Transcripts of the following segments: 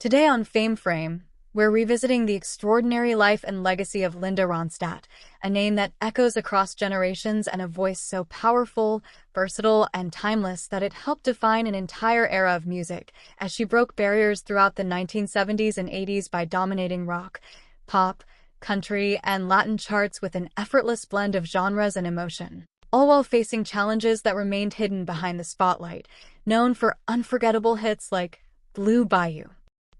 Today on Fame Frame, we're revisiting the extraordinary life and legacy of Linda Ronstadt, a name that echoes across generations and a voice so powerful, versatile, and timeless that it helped define an entire era of music, as she broke barriers throughout the 1970s and 80s by dominating rock, pop, country, and Latin charts with an effortless blend of genres and emotion, all while facing challenges that remained hidden behind the spotlight. Known for unforgettable hits like Blue Bayou,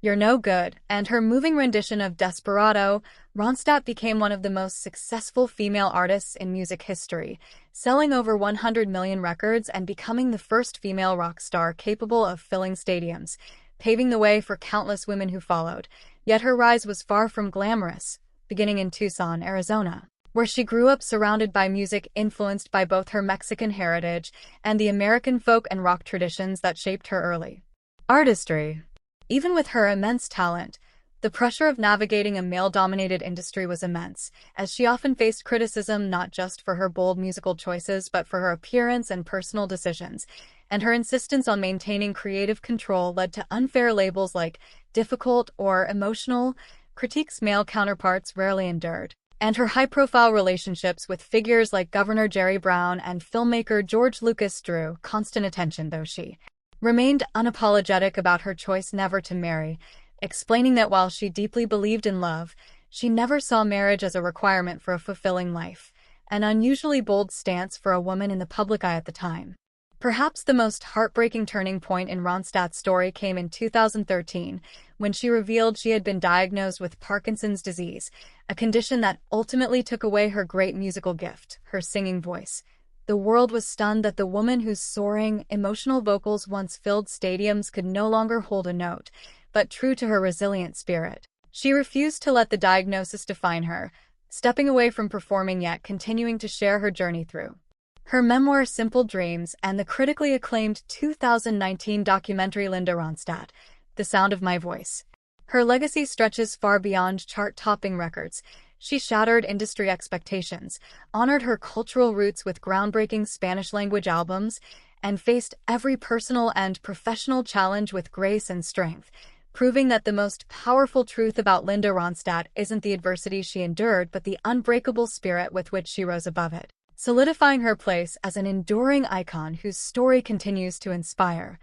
You're No Good, and her moving rendition of Desperado, Ronstadt became one of the most successful female artists in music history, selling over 100 million records and becoming the first female rock star capable of filling stadiums, paving the way for countless women who followed. Yet her rise was far from glamorous, beginning in Tucson, Arizona, where she grew up surrounded by music influenced by both her Mexican heritage and the American folk and rock traditions that shaped her early artistry. Even with her immense talent, the pressure of navigating a male-dominated industry was immense, as she often faced criticism not just for her bold musical choices but for her appearance and personal decisions, and her insistence on maintaining creative control led to unfair labels like difficult or emotional, critiques male counterparts rarely endured. And her high-profile relationships with figures like Governor Jerry Brown and filmmaker George Lucas drew constant attention, though she remained unapologetic about her choice never to marry, explaining that while she deeply believed in love, she never saw marriage as a requirement for a fulfilling life, an unusually bold stance for a woman in the public eye at the time. Perhaps the most heartbreaking turning point in Ronstadt's story came in 2013, when she revealed she had been diagnosed with Parkinson's disease, a condition that ultimately took away her great musical gift, her singing voice. The world was stunned that the woman whose soaring, emotional vocals once filled stadiums could no longer hold a note, but true to her resilient spirit, she refused to let the diagnosis define her, stepping away from performing yet continuing to share her journey through her memoir Simple Dreams and the critically acclaimed 2019 documentary Linda Ronstadt, The Sound of My Voice. Her legacy stretches far beyond chart-topping records. She shattered industry expectations, honored her cultural roots with groundbreaking Spanish-language albums, and faced every personal and professional challenge with grace and strength, proving that the most powerful truth about Linda Ronstadt isn't the adversity she endured but the unbreakable spirit with which she rose above it, solidifying her place as an enduring icon whose story continues to inspire.